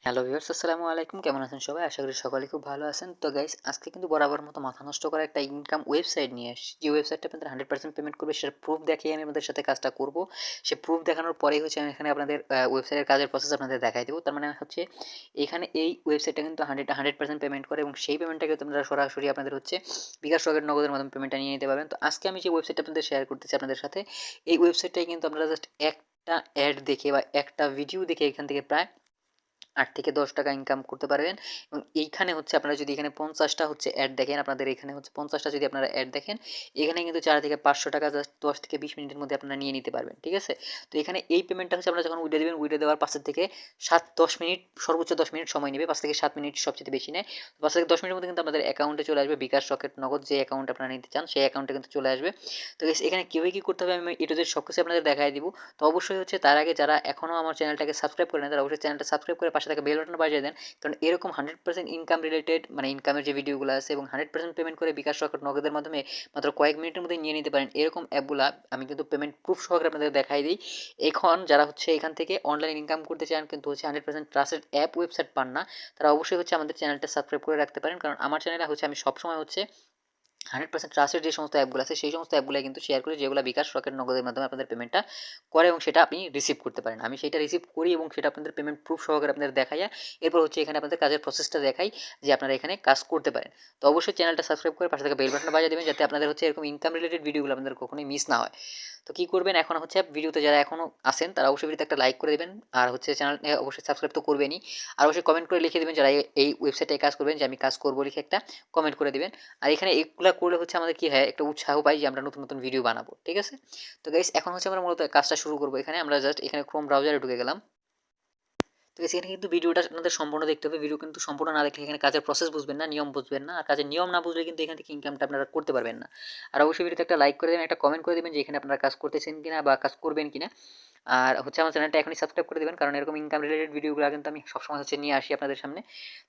Hello viewers, আসসালামু আলাইকুম। কেমন আছেন সবাই? আশা করি সকলে খুব ভালো আছেন। তো গাইস, আজকে কিন্তু বরাবর মতো মাথা নষ্ট করা একটা ইনকাম ওয়েবসাইট নিয়ে আসছি। যে ওয়েবসাইটটা আপনাদের 100% পেমেন্ট করবে, সেটার প্রুফ দেখিয়ে আমি আপনাদের সাথে কাজটা করব। সে প্রুফ দেখানোর পরেই হচ্ছে আমি এখানে আপনাদের ওয়েবসাইটের কাজের প্রসেস আপনাদের দেখাই দেবো। তার মানে হচ্ছে এখানে এই ওয়েবসাইটটা কিন্তু 100% পেমেন্ট করে এবং সেই পেমেন্টটা কিন্তু আপনারা সরাসরি আপনাদের হচ্ছে বিকাশ, রকেট, নগদের মাধ্যমে পেমেন্টটা নিয়ে নিতে পারবেন। তো আজকে আমি যে ওয়েবসাইটটা আপনাদের শেয়ার করতেছি আপনাদের সাথে, এই ওয়েবসাইটটাই কিন্তু আপনারা জাস্ট একটা অ্যাড দেখে বা একটা ভিডিও দেখে এখান থেকে প্রায় ৮ থেকে ১০ টাকা ইনকাম করতে পারবেন। এবং এইখানে হচ্ছে আপনারা যদি এখানে ৫০টা হচ্ছে অ্যাড দেখেন, আপনাদের এখানে হচ্ছে ৫০টা যদি আপনারা অ্যাড দেখেন, এখানে কিন্তু ৪ থেকে ৫০০ টাকা জাস্ট ১০ থেকে ২০ মিনিটের মধ্যে আপনারা নিয়ে নিতে পারবেন। ঠিক আছে? তো এখানে এই পেমেন্টটা হচ্ছে আপনারা যখন উইথড্র দিবেন, উইথড্র দেওয়ার ৫ থেকে ৭-১০ মিনিট, সর্বোচ্চ ১০ মিনিট সময় নেবে। ৫ থেকে ৭ মিনিট সবচেয়ে বেশি নেয়। ৫ থেকে ১০ মিনিটের মধ্যে কিন্তু আপনাদের অ্যাকাউন্টে চলে আসবে বিকাশ, রকেট, নগদ যে অ্যাকাউন্ট আপনারা নিতে চান সেই অ্যাকাউন্টে কিন্তু চলে আসবে। তো গাইস, এখানে কীভাবে কী করতে হবে আমি A to Z সবকিছু আপনাদের দেখাই দিব। তো অবশ্যই হচ্ছে তার আগে যারা এখনও আমার চ্যানেলটাকে সাবস্ক্রাইব করে নেয়, তারা অবশ্যই চ্যানেলটা সাবস্ক্রাইব করে পাশে থাকা বেল বাটন বাজিয়ে দেন। কারণ এরকম 100% ইনকাম রিলেটেড, মানে ইনকামের যে ভিডিওগুলো আছে এবং 100% পেমেন্ট করে বিকাশ, রকেট, নগদের মাধ্যমে মাত্র কয়েক মিনিটের মধ্যে নিয়ে নিতে পারেন, এরকম অ্যাপগুলা আমি কিন্তু পেমেন্ট প্রুফ সহকারে আপনাদের দেখাই দিই। এখন যারা হচ্ছে এখান থেকে অনলাইন ইনকাম করতে চান কিন্তু হচ্ছে 100% ট্রাস্টেড অ্যাপ ওয়েবসাইট পান না, তারা অবশ্যই হচ্ছে আমাদের চ্যানেলটা সাবস্ক্রাইব করে রাখতে পারেন। কারণ আমার চ্যানেলে হচ্ছে আমি সবসময় হচ্ছে 100% ট্রাস্টেড যে সমস্ত অ্যাপগুলো আছে সেই সমস্ত অ্যাপগুলো কিন্তু শেয়ার করি, যেগুলো বিকাশ, রকেট, নগদের মাধ্যমে আপনাদের পেমেন্টটা করে এবং সেটা আপনি রিসিভ করতে পারেন। আমি সেটা রিসিভ করি এবং সেটা আপনাদের পেমেন্ট প্রুফ সহকারে আপনাদের দেখাইয়া এরপর হচ্ছে এখানে আপনাদের কাজের প্রসেসটা দেখাই যে আপনারা এখানে কাজ করতে পারেন। তো অবশ্যই চ্যানেলটা সাবস্ক্রাইব করে পাশে থাকা বেল বাটনটা বাজিয়ে দেবেন, যাতে আপনাদের হচ্ছে এরকম ইনকাম রিলেটেড ভিডিওগুলো আপনাদের কখনোই মিস না হয়। তো কী করবেন এখন হচ্ছে, ভিডিওতে যারা এখনও আছেন তারা অবশ্যই ভিডিওতে একটা লাইক করে দেবেন, আর হচ্ছে চ্যানেল অবশ্যই সাবস্ক্রাইব তো করবেনই, আর অবশ্যই কমেন্ট করে লিখে দেবেন যারা এই ওয়েবসাইটে কাজ করবেন যে আমি কাজ করবো, লিখে একটা কমেন্ট করে দেবেন। আর এখানে এগুলা করলে হচ্ছে আমাদের কি হয়, একটা উৎসাহ পাই যে আমরা নতুন নতুন ভিডিও বানাবো। ঠিক আছে? তো গাইস, এখন হচ্ছে আমরা মূলত কাজটা শুরু করবো। এখানে আমরা জাস্ট এখানে ক্রোম ব্রাউজারে ঢুকে গেলাম। তো গাইস, এখানে কিন্তু ভিডিওটা আপনাদের সম্পূর্ণ দেখতে হবে। ভিডিও কিন্তু সম্পূর্ণ না দেখলে এখানে কাজের প্রসেস বুঝবেন না, নিয়ম বুঝবেন না, আর কাজের নিয়ম না বুঝলে কিন্তু এখান থেকে ইনকামটা আপনারা করতে পারবেন না। আর অবশ্যই ভিডিওতে একটা লাইক করে দেবেন, একটা কমেন্ট করে দেবেন যে এখানে আপনারা কাজ করতেছেন কিনা বা কাজ করবেন কিনা। আর হচ্ছে আমার চ্যানেলটা এখনই সাবস্ক্রাইব করে দেবেন, কারণ এরকম ইনকাম রিলেটেড ভিডিওগুলো কিন্তু আমি সবসময় হচ্ছে নিয়ে আসি আপনাদের সামনে।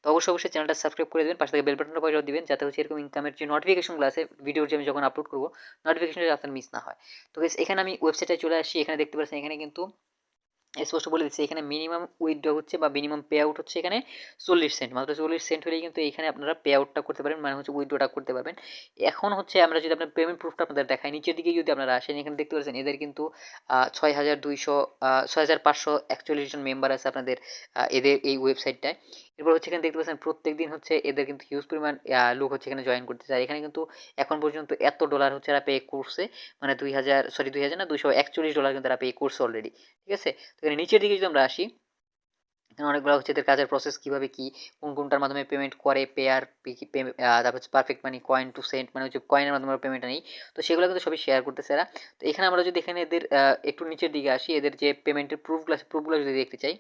তো অবশ্যই চ্যানেলটা সাবস্ক্রাইব করে দেবেন, পাশে থেকে বেল বাটনটা বাজিয়ে দিবেন, যাতে হচ্ছে এরকম ইনকামের যে নোটিফিকেশনগুলো আছে ভিডিওর যে আমি যখন আপলোড করবো, নোটিফিকেশনটা আপনার মিস না হয়। তো গাইস, এখানে আমি ওয়েবসাইটে চলে আসি। এখানে দেখতে পাচ্ছেন এখানে কিন্তু স্পষ্ট বলে দিচ্ছে এখানে মিনিমাম উইথড্র হচ্ছে বা মিনিমাম পে আউট হচ্ছে এখানে 40 সেন্ট, মাত্র 40 সেন্ট হলেই কিন্তু এখানে আপনারা পে আউটটা করতে পারেন, মানে হচ্ছে উইথড্রটা করতে পারবেন। এখন হচ্ছে আমরা যদি আপনার পেমেন্ট প্রুফটা আপনাদের দেখাই, নিচের দিকে যদি আপনারা আসেন, এখানে দেখতে পাচ্ছেন এদের কিন্তু 6,541 জন মেম্বার আছে আপনাদের এদের এই ওয়েবসাইটটায়। এরপর হচ্ছে এখানে দেখতে পাচ্ছেন প্রত্যেক দিন হচ্ছে এদের কিন্তু হিউজ পরিমাণ লোক হচ্ছে এখানে জয়েন করতে চায়। এখানে কিন্তু এখন পর্যন্ত এত ডলার হচ্ছে এরা পে করছে, মানে 2000 না, $241 কিন্তু এরা পে করছে অলরেডি। ঠিক আছে? তো এখানে নিচের দিকে যদি আমরা আসি, এখানে অনেকগুলো হচ্ছে এদের কাজের প্রসেস কীভাবে কী, কোন কোনটার মাধ্যমে পেমেন্ট করে, পেয়ার, তারপর হচ্ছে পারফেক্ট মানি, কয়েন টু সেন্ট, মানে হচ্ছে কয়েনের মাধ্যমে পেমেন্টটা নেই। তো সেগুলো কিন্তু সবই শেয়ার করতেছে এরা। তো এখানে আমরা যদি এখানে এদের একটু নিচের দিকে আসি, এদের যে পেমেন্টের প্রুফগুলো আছে, প্রুফগুলো যদি দেখতে চাই,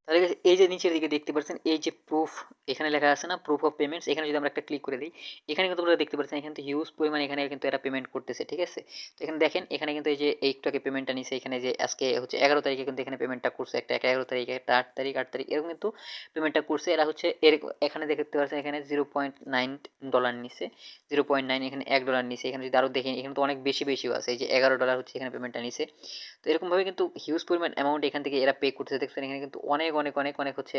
তাহলে guys এই যে নিচের দিকে দেখতে পাচ্ছেন এই যে প্রুফ, এখানে লেখা আছে না প্রুফ অফ পেমেন্টস, এখানে যদি আমরা একটা ক্লিক করে দিই, এখানে কিন্তু আপনারা দেখতে পাচ্ছেন এখানে হিউজ পরিমাণ এখানে কিন্তু এরা পেমেন্ট করতেছে। ঠিক আছে? তো এখানে দেখেন, এখানে কিন্তু এই যে একটু আগে পেমেন্টটা নিছে, এখানে যে আজকে হচ্ছে 11 তারিখে কিন্তু এখানে পেমেন্টটা করছে, একটা 11 তারিখে, একটা 8 তারিখ এরকম কিন্তু পেমেন্টটা করছে এরা হচ্ছে এখানে দেখতে পাচ্ছেন এখানে $0.9 নিছে, 0.9, এখানে $1 নিছে। এখানে যদি আরও দেখেন এখানে তো অনেক বেশি বেশিও আছে, এই যে $11 হচ্ছে এখানে পেমেন্টটা নিছে। তো এরকমভাবে কিন্তু হিউজ পরিমাণ অ্যামাউন্ট এখান থেকে এরা পে করতেছে। দেখছেন এখানে কিন্তু অনেক অনেক অনেক অনেক হচ্ছে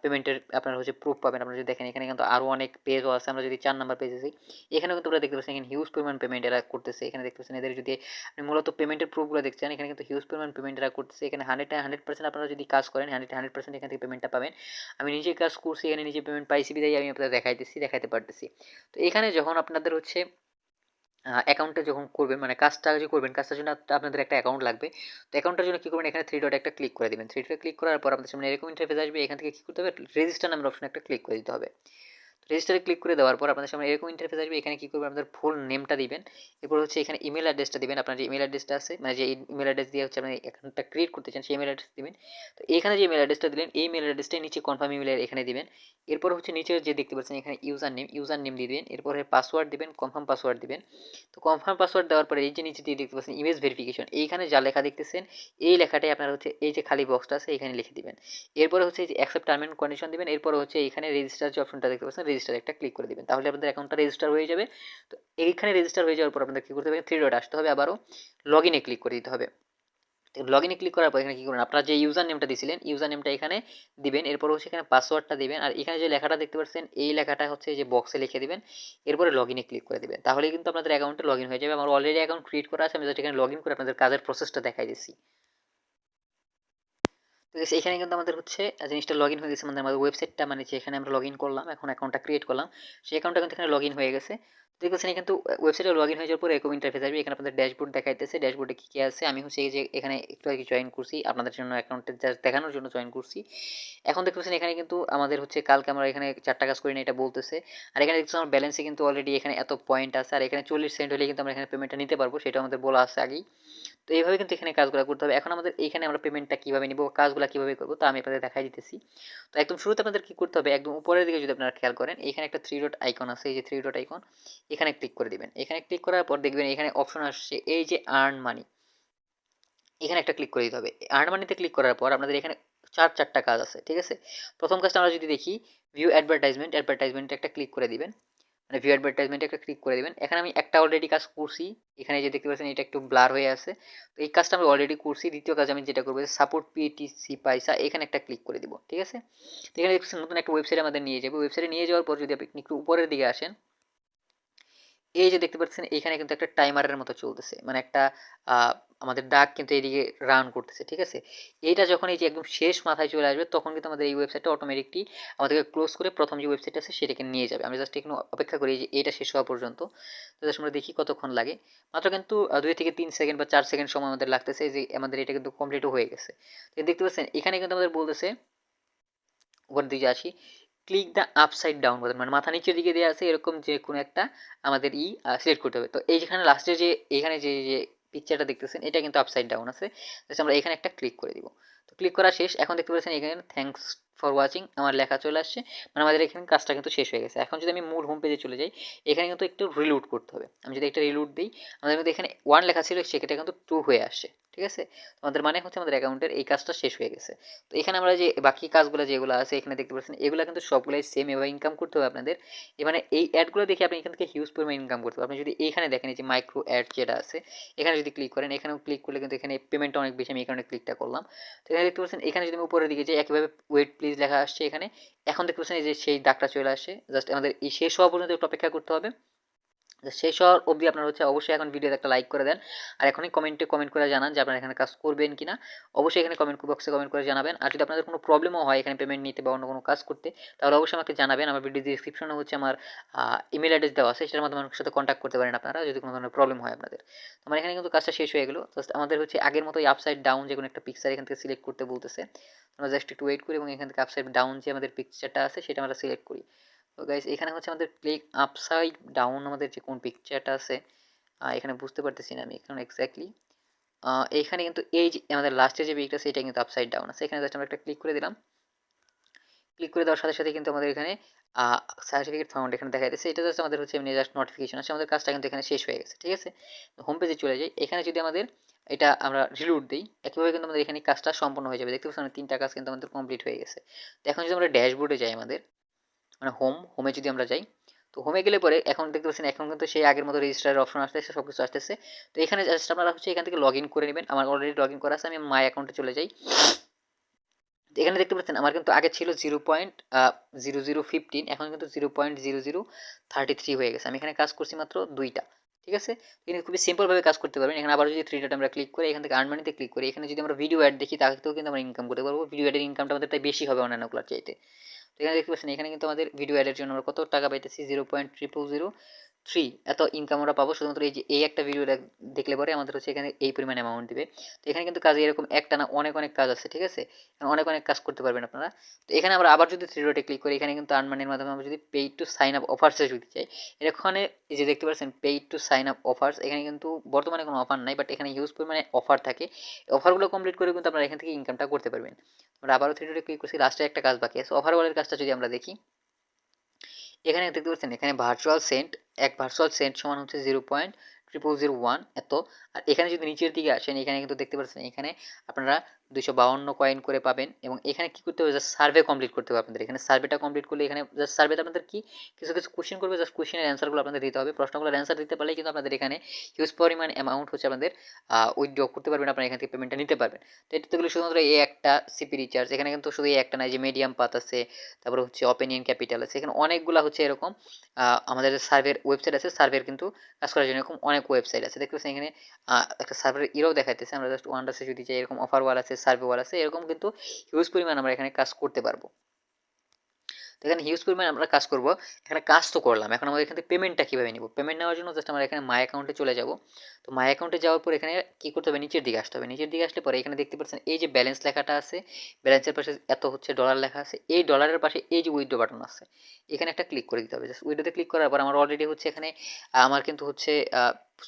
পেমেন্টের আপনারা হচ্ছে প্রুফ পাবেন। আপনারা যদি দেখেন এখানে কিন্তু আরও অনেক পেজও আছে। আমরা যদি 4 নাম্বার পেজে যাই, এখানেও কিন্তু আপনারা দেখতে পাচ্ছেন এখানে হিউজ পরিমাণ পেমেন্ট এরা করতেছে। এখানে দেখতে পাচ্ছেন এদের যদি আপনি মূলত পেমেন্টের প্রুফগুলো দেখছেন, এখানে কিন্তু হিউজ পরিমাণ পেমেন্ট এরা করতেছে। এখানে 100% আপনারা যদি কাজ করেন 100% এখান থেকে পেমেন্টটা পাবেন। আমি নিজে কাজ করছি, এখানে নিজে পেমেন্ট পাইছি বিধায় আমি আপনাদের দেখাইতে পারতেছি। তো এখানে যখন আপনাদের হচ্ছে অ্যাকাউন্টে যখন করবেন, মানে কাজটা যে করবেন, কাজটার জন্য আপনাদের একটা অ্যাকাউন্ট লাগবে। তো অ্যাকাউন্টের জন্য কী করবেন, এখানে 3 ডটে একটা ক্লিক করে দিবেন। 3 ডটে ক্লিক করার পর আপনাদের সামনে এরকম ইন্টারফেস আসবে। এখান থেকে কী করতে হবে, রেজিস্টার নামের অপশনে একটা ক্লিক করে দিতে হবে। রেজিস্টারে ক্লিক করে দেওয়ার পর আপনাদের সামনে এরকম ইন্টারফেস আসবে। এখানে কী করবেন, আপনাদের ফুল নেমটা দিবেন। এরপর হচ্ছে এখানে ইমেল অ্যাড্রেসটা দিবেন। আপনার যে ইমেল অ্যাড্রেসটা আছে, মানে যে ইমেল অ্যাড্রেস দিয়ে হচ্ছে আপনি অ্যাকাউন্টটা ক্রিয়েট করতে চান, সেই ইমেল অ্যাড্রেস দিবেন। তো এখানে যে ইমেল অ্যাড্রেসটা দিলেন, এই ইমেল অ্যাড্রেসটাই নিচে কনফার্ম ইমেলের এখানে দিবেন। এরপর হচ্ছে নিচে যে দেখতে পাচ্ছেন এখানে ইউজার নেম দিয়ে দিবেন। এরপরে পাসওয়ার্ড দিবেন, কনফার্ম পাসওয়ার্ড দিবেন। তো কনফার্ম পাসওয়ার্ড দেওয়ার পরে এই যে নিচে দিয়ে দেখতে পাচ্ছেন ইমেজ ভেরিফিকেশন, এইখানে যা লেখা দেখতেছেন এই লেখাটাই আপনার হচ্ছে এই যে খালি বক্সটা আছে এখানে লিখে দিবেন। এরপরে হচ্ছে এই যে অ্যাকসেপ্ট টার্ম এন্ড কন্ডিশন দিবেন। এরপরে হচ্ছে এইখানে রেজিস্টার যে অপশনটা দেখতে পাচ্ছেন, রেজিস্টার একটা ক্লিক করে দিবেন। তাহলে আপনাদের অ্যাকাউন্টটা রেজিস্টার হয়ে যাবে। তো এইখানে রেজিস্টার হয়ে যাওয়ার পর আপনাদের কী করতে হবে, 3 ডট আসতে হবে, আবারও লগ ইনে ক্লিক করে দিতে হবে। লগইনে ক্লিক করার পর এখানে কি করবেন, আপনারা যে ইউজার নেমটা দিয়েছিলেন ইউজার নেমটা এখানে দিবেন, এরপর হচ্ছে এখানে পাসওয়ার্ডটা দিবেন, আর এখানে যে লেখাটা দেখতে পাচ্ছেন এই লেখাটা হচ্ছে যে বক্সে লিখে দিবেন, এরপরে লগইনে ক্লিক করে দিবেন, তাহলেই কিন্তু আপনাদের অ্যাকাউন্টে লগইন হয়ে যাবে। আমার অলরেডি অ্যাকাউন্ট ক্রিয়েট করা আছে, আমি জাস্ট এখানে লগইন করে আপনাদের কাজের প্রসেসটা দেখাই দিচ্ছি। তো গাইস এখানে কিন্তু আমাদের হচ্ছে জিনিসটা লগইন হয়ে গেছে, মানে আমাদের ওয়েবসাইটটা মানে যেখানে আমরা লগইন করলাম, এখন অ্যাকাউন্টটা ক্রিয়েট করলাম, সেই অ্যাকাউন্টটা কিন্তু এখানে লগইন হয়ে গেছে। দেখতেছেন কিন্তু ওয়েবসাইটে লগইন হয়ে যাওয়ার পরে এরকম ইন্টারফেস আসবে, এখানে আপনাদের ড্যাশবোর্ড দেখাইতেছে, ড্যাশবোর্ডে কী কী আছে। আমি হচ্ছে এই যে এখানে একটু আগে জয়েন করছি, আপনাদের জন্য অ্যাকাউন্টে জাস্ট দেখানোর জন্য জয়েন করছি। এখন দেখতেছেন এখানে কিন্তু আমাদের হচ্ছে কালকে আমরা এখানে 4টা কাজ করি না এটা বলতেছে, আর এখানে দেখতেছেন আমার ব্যালেন্সে কিন্তু অলরেডি এখানে এত পয়েন্ট আছে, আর এখানে 40 সেন্ট হলে কিন্তু আমরা এখানে পেমেন্টটা নিতে পারবো, সেটা আমাদের বলা আছে আগেই। তো এইভাবে কিন্তু এখানে কাজগুলো করতে হবে। এখন আমাদের এইখানে আমরা পেমেন্টটা কীভাবে নিব, কাজগুলো কীভাবে করবো তা আমি আপনাদের দেখাই দিতেছি। তো একদম শুরুতে আপনাদের কী করতে হবে, একদম উপরের দিকে যদি আপনারা খেয়াল করেন এখানে একটা 3 ডট আইকন আছে, এই যে 3 ডট আইকন, এখানে ক্লিক করে দিবেন। এখানে ক্লিক করার পর দেখবেন এখানে অপশন আসছে এই যে আর্ন মানি, এখানে একটা ক্লিক করে দিতে হবে। আর্ন মানিতে ক্লিক করার পর আপনাদের এখানে 4টা কাজ আছে, ঠিক আছে। প্রথম কাজটা আমরা যদি দেখি ভিউ অ্যাডভার্টাইজমেন্ট, অ্যাডভার্টাইজমেন্টে একটা ক্লিক করে দিবেন, মানে ভিউ অ্যাডভার্টাইজমেন্টে একটা ক্লিক করে দিবেন। এখানে আমি একটা অলরেডি কাজ করছি, এখানে যে দেখতে পাচ্ছেন এটা একটু ব্লার হয়ে আছে, তো এই কাজটা আমি অলরেডি করছি। দ্বিতীয় কাজ আমি যেটা করবো সাপোর্ট পিটিসি পয়সা, এখানে একটা ক্লিক করে দিব, ঠিক আছে। তো এখানে দেখছেন নতুন একটা ওয়েবসাইট আমাদের নিয়ে যাবে, ওয়েবসাইটে নিয়ে যাওয়ার পর যদি আপনি একটু উপরের দিকে আসেন, এই যে দেখতে পাচ্ছেন এখানে কিন্তু একটা টাইমারের মতো চলতেছে, মানে একটা আহ, আমাদের ডাক কিন্তু এইদিকে রান করতেছে, ঠিক আছে। এইটা যখন এই যে একদম শেষ মাথায় চলে আসবে তখন কিন্তু আমাদের এই ওয়েবসাইটটা অটোমেটিকলি আমাদেরকে ক্লোজ করে প্রথম যে ওয়েবসাইট আছে সেটাকে নিয়ে যাবে। আমি জাস্ট এখানে অপেক্ষা করি যে এটা শেষ হওয়া পর্যন্ত। তো জাস্ট আমরা দেখি কতক্ষণ লাগে, মাত্র কিন্তু 2 থেকে 3 সেকেন্ড বা 4 সেকেন্ড সময় আমাদের লাগতেছে, যে আমাদের এটা কিন্তু কমপ্লিটও হয়ে গেছে। তো দেখতে পাচ্ছেন এখানে কিন্তু আমাদের বলতেছে, উপরের দিকে আসি, click the upside down button, মানে মাথা নিচের দিকে দেওয়া আছে এরকম যে কোনো একটা আমাদের সিলেক্ট করতে হবে। তো এই যেখানে লাস্টে যে এখানে যে যে পিকচারটা দেখতেছেন এটা কিন্তু আপসাইড ডাউন আছে, জাস্ট আমরা এখানে একটা ক্লিক করে দিব। তো ক্লিক করা শেষ। এখন দেখতে পাচ্ছেন এখানে থ্যাঙ্কস ফর ওয়াচিং আমার লেখা চলে আসছে, মানে আমাদের এখানে কাজটা কিন্তু শেষ হয়ে গেছে। এখন যদি আমি মূল হোম পেজে চলে যাই, এখানে কিন্তু একটু রিলোড করতে হবে। আমি যদি একটা রিলোড দিই, আমাদের কিন্তু এখানে 1 লেখা ছিল সেটা কিন্তু 2 হয়ে আসছে, ঠিক আছে। আমাদের মানে হচ্ছে আমাদের অ্যাকাউন্টের এই কাজটা শেষ হয়ে গেছে। তো এখানে আমরা যে বাকি কাজগুলো যেগুলো আছে এখানে দেখতে পাচ্ছেন এগুলো কিন্তু সবগুলাই সেম, এভাবে ইনকাম করতে হবে আপনাদের। মানে এই অ্যাডগুলো দেখে আপনি এখান থেকে হিউজ পরিমাণ ইনকাম করতে হবে। আপনি যদি এখানে দেখেন এই যে মাইক্রো অ্যাড যেটা আছে, এখানে যদি ক্লিক করেন, এখানেও ক্লিক করলে কিন্তু এখানে পেমেন্টটা অনেক বেশি, আমি এই কারণে ক্লিকটা করলাম। তো এখানে দেখতে পাচ্ছেন এখানে যদি আমি উপরের দিকে যাই একইভাবে ওয়েট প্লিজ লেখা আসছে এখানে। এখন দেখতে পাচ্ছেন এই যে সেই দাগটা চলে আসে, জাস্ট আমাদের এই শেষ হওয়া পর্যন্ত একটু অপেক্ষা করতে হবে। শেষ হওয়ার অবধি আপনারা হচ্ছে অবশ্যই এখন ভিডিওতে একটা লাইক করে দেন, আর এখনই কমেন্টে কমেন্ট করে জানান যে আপনারা এখানে কাজ করবেন কিনা। অবশ্যই এখানে কমেন্ট বক্সে কমেন্ট করে জানাবেন। আর যদি আপনাদের কোনো প্রবলেমও হয় এখানে পেমেন্ট নিতে বা অন্য কোনো কাজ করতে, তাহলে অবশ্যই আমাকে জানাবেন। আমার ভিডিও ডিসক্রিপশনে হচ্ছে আমার ইমেল অ্যাড্রেস দেওয়া আছে, সেটার মাধ্যমে আমার সাথে কন্ট্যাক্ট করতে পারেন আপনারা যদি কোনো ধরনের প্রবলেম হয় আপনাদের। তো আমার এখানে কিন্তু কাজটা শেষ হয়ে গেলো। জাস্ট আমাদের হচ্ছে আগের মতোই আপসাইড ডাউন যে কোনো একটা পিকচার এখান থেকে সিলেক্ট করতে বলতেছে, আমরা জাস্ট একটু ওয়েট করি এবং এখান থেকে আপসাইড ডাউন যে আমাদের পিকচারটা আছে সেটা আমরা সিলেক্ট করি। তো গাইস এখানে হচ্ছে আমাদের ক্লিক আপসাইড ডাউন আমাদের যে কোন পিকচারটা আছে এখানে বুঝতে পারতেছি না আমি এখানে এক্স্যাক্টলি। এইখানে কিন্তু এই যে আমাদের লাস্টে যে পিকটা আছে এটা কিন্তু আপসাইড ডাউন আছে, এখানে জাস্ট আমরা একটা ক্লিক করে দিলাম। ক্লিক করে দেওয়ার সাথে সাথে কিন্তু আমাদের এখানে সার্টিফিকেট ফাউন্ড এখানে দেখা যাচ্ছে, এটা জাস্ট আমাদের হচ্ছে এমনি জাস্ট নোটিফিকেশন আসছে, আমাদের কাজটা কিন্তু এখানে শেষ হয়ে গেছে, ঠিক আছে। হোম পেজে চলে যাই, এখানে যদি আমাদের এটা আমরা রিলোড দিই একইভাবে কিন্তু আমাদের এখানে কাজটা সম্পন্ন হয়ে যাবে। দেখতে পাচ্ছেন 3টা কাজ কিন্তু আমাদের কমপ্লিট হয়ে গেছে। তো এখন যদি আমরা ড্যাশবোর্ডে যাই, আমাদের মানে হোমে যদি আমরা যাই, তো হোমে গেলে পরে এখন দেখতে পাচ্ছেন এখন কিন্তু সেই আগের মতো রেজিস্টারের অপশন আসতেছে, সব কিছু আসতেছে। তো এখানে জাস্ট আপনারা হচ্ছে এখান থেকে লগ ইন করে নেবেন। আমার অলরেডি লগ ইন করা আছে, আমি মাই অ্যাকাউন্টে চলে যাই। এখানে দেখতে পাচ্ছেন আমার কিন্তু আগে ছিল 0.0015, এখন কিন্তু 0.0033 হয়ে গেছে। আমি এখানে কাজ করছি মাত্র 2টা, ঠিক আছে। এখানে খুবই সিম্পলভাবে কাজ করতে পারবেন। এখানে আবার যদি 3 ডট আমরা ক্লিক করি, এখান থেকে আর্ন মানিতে ক্লিক করি, এখানে যদি আমরা ভিডিও অ্যাড দেখি তাতেও কিন্তু আমরা ইনকাম করতে পারবো। ভিডিও অ্যাডের ইনকামটা আমাদের তাই বেশি হবে অন্যান্যগুলোর চাইতে। তো এখানে দেখতে পাচ্ছেন এখানে কিন্তু আমাদের ভিডিও অ্যাডের জন্য আমরা কত টাকা পাইতেছি, 0.0003 এত ইনকাম আমরা পাবো শুধুমাত্র এই যে এই একটা ভিডিও দেখলে পরে আমাদের হচ্ছে এখানে এই পরিমাণ অ্যামাউন্ট দিবে। তো এখানে কিন্তু কাজে এরকম একটা না অনেক অনেক কাজ আছে, ঠিক আছে। অনেক অনেক কাজ করতে পারবেন আপনারা। তো এখানে আমরা আবার যদি 3 ডটে ক্লিক করি, এখানে কিন্তু আর্ন মানির মাধ্যমে আমরা যদি পেইড টু সাইন আপ অফার্সে যদি চাই, এখানে এই যে দেখতে পাচ্ছেন paid to sign up offers, এখানে কিন্তু বর্তমানে কোনো অফার নাই, বাট এখানে হিউজ পরিমাণে অফার থাকে। অফারগুলো কমপ্লিট করে কিন্তু আপনারা এখান থেকে ইনকামটা করতে পারবেন। আমরা আবারও 3 ডটে ক্লিক করছি, লাস্টে একটা কাজ বাকি আছে, অফার ওয়ালের কাজটা যদি আমরা দেখি, এখানে দেখতে পাচ্ছেন এখানে ভার্চুয়াল সেন্ট, এক ভার্চুয়াল সেন্ট সমান হচ্ছে 0.0001 এত। আর এখানে যদি নিচের দিকে আসেন, এখানে কিন্তু দেখতে পাচ্ছেন এখানে আপনারা 252 কয়েন করে পাবেন। এবং এখানে কি করতে হবে, জাস্ট সার্ভে কমপ্লিট করতে হবে আপনাদের। এখানে সার্ভেটা কমপ্লিট করলে এখানে জাস্ট সার্ভেতে আপনাদের কি কিছু কিছু কোশ্চেন করবে, জাস্ট কোশ্চেনের অ্যান্সারগুলো আপনাদের দিতে হবে। প্রশ্নগুলোর অ্যান্সার দিতে পারলেই কিন্তু আপনাদের এখানে হিউজ পরিমাণ অ্যামাউন্ট হচ্ছে আপনাদের উইথড্র করতে পারবেন, আপনারা এখান থেকে পেমেন্টটা নিতে পারবেন। তো এটাতে গেলে শুধুমাত্র এই একটা সিপি রিচার্জ, এখানে কিন্তু শুধু এই একটা নাই, যে মিডিয়াম পাথ আছে, তারপরে হচ্ছে ওপেনিয়ন ক্যাপিটাল আছে, এখানে অনেকগুলো হচ্ছে এরকম আমাদের সার্ভের ওয়েবসাইট আছে, সার্ভের কিন্তু কাজ করার জন্য এরকম অনেক ওয়েবসাইট আছে। দেখতে পাচ্ছেন এখানে একটা সার্ভারের ইরো দেখাইতেছে। আমরা জাস্ট ওয়ানডাসে যদি চাই, এরকম অফার ওয়াল আছে, সার্ভে ওয়াল আছে, এরকম কিন্তু হিউজ পরিমাণ আমরা এখানে কাজ করতে পারবো। তো এখানে হিউজ পরিমাণে আমরা কাজ করব। এখানে কাজ তো করলাম, এখন আমাদের এখান থেকে পেমেন্টটা কীভাবে নিব? পেমেন্ট নেওয়ার জন্য জাস্ট আমরা এখানে মাই অ্যাকাউন্টে চলে যাব। তো মাই অ্যাকাউন্টে যাওয়ার পর এখানে কী করতে হবে, নিচের দিকে আসতে হবে। নিচের দিকে আসলে পরে এখানে দেখতে পাচ্ছেন এই যে ব্যালেন্স লেখাটা আছে, ব্যালেন্সের পাশে এত হচ্ছে ডলার লেখা আছে, এই ডলারের পাশে এই যে উইথড্র বাটন আছে, এখানে একটা ক্লিক করে দিতে হবে। জাস্ট উইথড্রোতে ক্লিক করার পর আমার অলরেডি হচ্ছে এখানে আমার কিন্তু হচ্ছে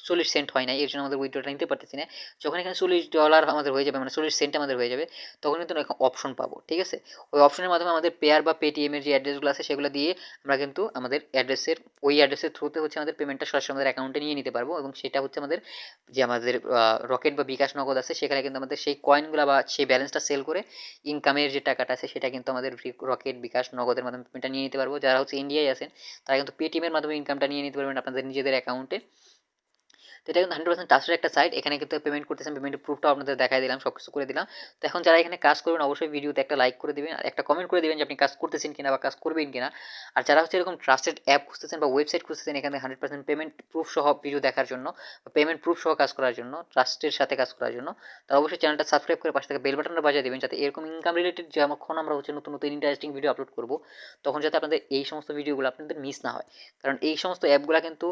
40 সেন্ট হয় না, এর জন্য আমাদের উইথড্রটা নিতে পারতেছি না। যখন এখানে $40 আমাদের হয়ে যাবে, মানে 40 সেন্ট আমাদের হয়ে যাবে, তখন কিন্তু অপশন পাবো, ঠিক আছে? ওই অপশনের মাধ্যমে আমাদের পেয়ার বা পেটিএম এর যে অ্যাড্রেসগুলো আছে সেগুলো দিয়ে আমরা কিন্তু আমাদের অ্যাড্রেসের ওই অ্যাড্রেসের থ্রুতে হচ্ছে আমাদের পেমেন্টটা সরাসরি আমাদের অ্যাকাউন্টে নিয়ে নিতে পারবো। এবং সেটা হচ্ছে আমাদের যে আমাদের রকেট বা বিকাশ নগদ আছে, সেখানে কিন্তু আমাদের সেই কয়েনগুলো বা সেই ব্যালেন্সটা সেল করে ইনকামের যে টাকাটা আছে সেটা কিন্তু আমাদের রকেট বিকাশ নগদের মাধ্যমে পেমেন্টটা নিয়ে নিতে পারবো। যারা হচ্ছে ইন্ডিয়ায় আছেন তারা কিন্তু পেটিএম এর মাধ্যমে ইনকামটা নিয়ে নিতে পারবেন আপনাদের নিজেদের অ্যাকাউন্টে। তো এটা কিন্তু 100% ট্রাস্টেড একটা সাইট। এখানে কিন্তু পেমেন্ট করতেছেন, পেমেন্টের প্রুফটাও আপনাদের দেখাই দিলাম, সব কিছু করে দিলাম। তো এখন যারা এখানে কাজ করবেন অবশ্যই ভিডিওতে একটা লাইক করে দিবেন আর একটা কমেন্ট করে দিবেন যে আপনি কাজ করতেছেন কিনা বা কাজ করবেন কিনা। আর যারা হচ্ছে এরকম ট্রাস্টেড অ্যাপ খুঁজতেছেন বা ওয়েবসাইট খুঁজতেছেন এখানে 100% পেমেন্ট প্রুফ সহ ভিডিও দেখার জন্য বা পেমেন্ট প্রুফ সহ কাজ করার জন্য, ট্রাস্টের সাথে কাজ করার জন্য, তারা অবশ্যই চ্যানেলটা সাবস্ক্রাইব করে পাশে থেকে বেল বাটনটা বাজিয়ে দিবেন, যাতে এরকম ইনকাম রিলেটেড যখন আমরা হচ্ছে নতুন নতুন ইন্টারেস্টিং ভিডিও আপলোড করব তখন যাতে আপনাদের এই সমস্ত ভিডিওগুলো আপনাদের মিস না হয়। কারণ এই সমস্ত অ্যাপগুলো কিন্তু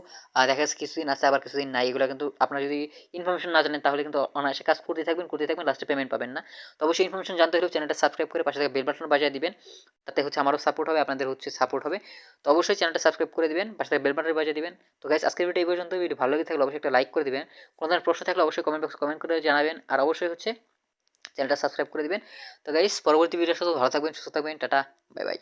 দেখা যাচ্ছে কিছুদিন আছে আবার কিছুদিন নাই। এগুলো কিন্তু আপনারা যদি ইনফরমেশন না জানেন তাহলে কিন্তু অনায়াসে কাজ করতে থাকবেন লাস্টে পেমেন্ট পাবেন না। তো অবশ্যই ইনফরমেশন জানতে হলে চ্যানেলটা সাবস্ক্রাইব করে পাশে থেকে বেল বাটন বাজিয়ে দিবেন, তাতে হচ্ছে আমারও সাপোর্ট হবে, আপনাদের হচ্ছে সাপোর্ট হবে। তো অবশ্যই চ্যানেলটা সাবস্ক্রাইব করে দিবেন, পাশে থেকে বেল বাটন বাজিয়ে দিবেন। তো গাইস আজকের ভিডিও এই পর্যন্ত। ভিডিও ভালো লেগে থাকলে অবশ্যই একটা লাইক করে দিবেন। কোনো ধরনের প্রশ্ন থাকলে অবশ্যই কমেন্ট বক্সে কমেন্ট করে জানাবেন। আর অবশ্যই হচ্ছে চ্যানেলটা সাবস্ক্রাইব করে দিবেন। তো গাইস পরবর্তী ভিডিওর সাথে ভালো থাকবেন, সুস্থ থাকবেন, টাটা, বাই বাই।